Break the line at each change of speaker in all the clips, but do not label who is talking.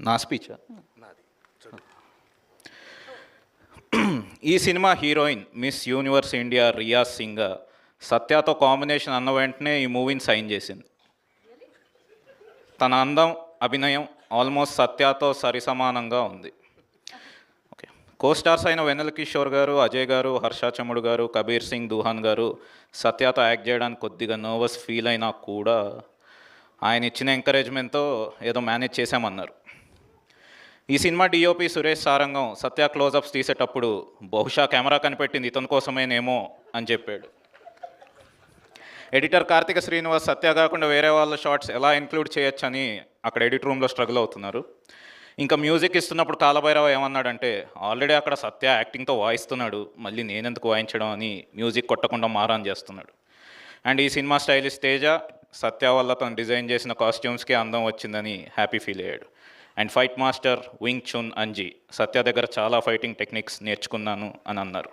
నా స్పీచ్ ఈ cinema heroine Miss Universe India Riya Singh సత్యతో కాంబినేషన్ అన్న వెంటనే ఈ మూవీని సైన్ చేసింది. తన అందం, అభినయం ఆల్మోస్ట్ సత్యతో సరిసమానంగా ఉంది. ఓకే, కోస్టార్స్ అయిన వెన్నెల కిషోర్ గారు, అజయ్ గారు, హర్ష చముడు గారు, కబీర్ సింగ్ దుహాన్ గారు సత్యతో యాక్ట్ చేయడానికి కొద్దిగా నర్వస్ ఫీల్ అయినా కూడా ఆయన ఇచ్చిన ఎంకరేజ్మెంట్తో ఏదో మేనేజ్ చేశామన్నారు. ఈ సినిమా డిఓపి సురేష్ సారంగం సత్య క్లోజప్స్ తీసేటప్పుడు బహుశా కెమెరా కనిపెట్టింది ఇతని కోసమేనేమో అని చెప్పాడు. ఎడిటర్ కార్తిక శ్రీనివాస్ సత్య కాకుండా వేరే వాళ్ళ షార్ట్స్ ఎలా ఇంక్లూడ్ చేయొచ్చని అక్కడ ఎడిట్ రూమ్లో స్ట్రగుల్ అవుతున్నారు. ఇంకా మ్యూజిక్ ఇస్తున్నప్పుడు కాలభైరవ ఏమన్నాడంటే, ఆల్రెడీ అక్కడ సత్య యాక్టింగ్తో వాయిస్తున్నాడు, మళ్ళీ నేనెందుకు వాయించడం అని మ్యూజిక్ కొట్టకుండా మారాన్ చేస్తున్నాడు. అండ్ ఈ సినిమా స్టైలిస్ట్ తేజ సత్య వల్ల తను డిజైన్ చేసిన కాస్ట్యూమ్స్కి అందం వచ్చిందని హ్యాపీ ఫీల్ అయ్యాడు. And fight master wing chun Anji Satya దగ్గర చాలా ఫైటింగ్ టెక్నిక్స్ నేర్చుకున్నాను అని అన్నారు.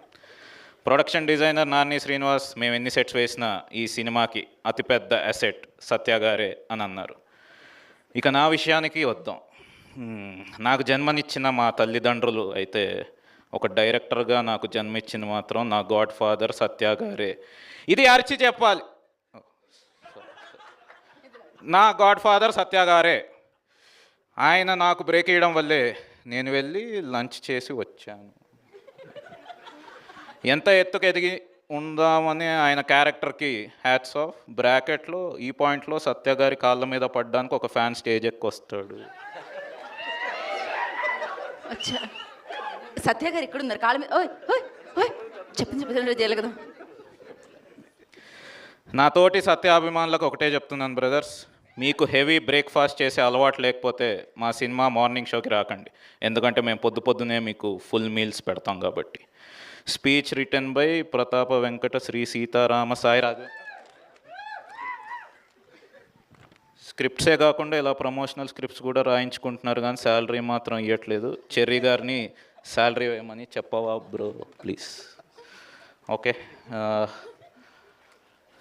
ప్రొడక్షన్ డిజైనర్ నాని శ్రీనివాస్ మేము ఎన్ని సెట్స్ వేసినా ఈ సినిమాకి అతిపెద్ద అసెట్ సత్య గారే అని అన్నారు. ఇక నా విషయానికి వద్దాం. నాకు జన్మనిచ్చిన మా తల్లిదండ్రులు అయితే ఒక డైరెక్టర్గా నాకు జన్మిచ్చింది మాత్రం నా గాడ్ ఫాదర్ సత్య గారే. ఇది అరిచి చెప్పాలి, నా గాడ్ ఫాదర్ సత్య గారే. ఆయన నాకు బ్రేక్ ఇవ్వడం వల్లే నేను వెళ్ళి లంచ్ చేసి వచ్చాను. ఎంత ఎత్తుకు ఎదిగి ఉందామని ఆయన క్యారెక్టర్కి హ్యాట్స్ ఆఫ్. బ్రాకెట్లో ఈ పాయింట్లో సత్య గారి కాళ్ళ మీద పడ్డానికి ఒక ఫ్యాన్ స్టేజ్ ఎక్కి వస్తాడు.
సత్య గారు ఇక్కడ ఉన్నారు కాళ్ళ మీద. చెప్పింది చేయాలి కదా.
నా తోటి సత్య అభిమానులకు ఒకటే చెప్తున్నాను బ్రదర్స్, మీకు హెవీ బ్రేక్ఫాస్ట్ చేసే అలవాటు లేకపోతే మా సినిమా మార్నింగ్ షోకి రాకండి, ఎందుకంటే మేము పొద్దునే మీకు ఫుల్ మీల్స్ పెడతాం కాబట్టి. స్పీచ్ రిటర్న్ బై ప్రతాప వెంకట శ్రీ సీతారామ సాయిరాజు. స్క్రిప్ట్సే కాకుండా ఇలా ప్రమోషనల్ స్క్రిప్ట్స్ కూడా రాయించుకుంటున్నారు కానీ శాలరీ మాత్రం ఇవ్వట్లేదు. చెర్రీ గారిని శాలరీ వేయమని చెప్పవా బ్రో ప్లీజ్. ఓకే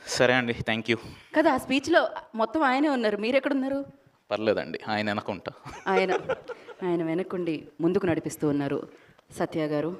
సరే అండి, థ్యాంక్ యూ.
కదా ఆ స్పీచ్లో మొత్తం ఆయనే ఉన్నారు, మీరు ఎక్కడున్నారు?
పర్లేదండి, ఆయన వెనకుంటా.
ఆయన వెనకుండి ముందుకు నడిపిస్తూ ఉన్నారు సత్య గారు.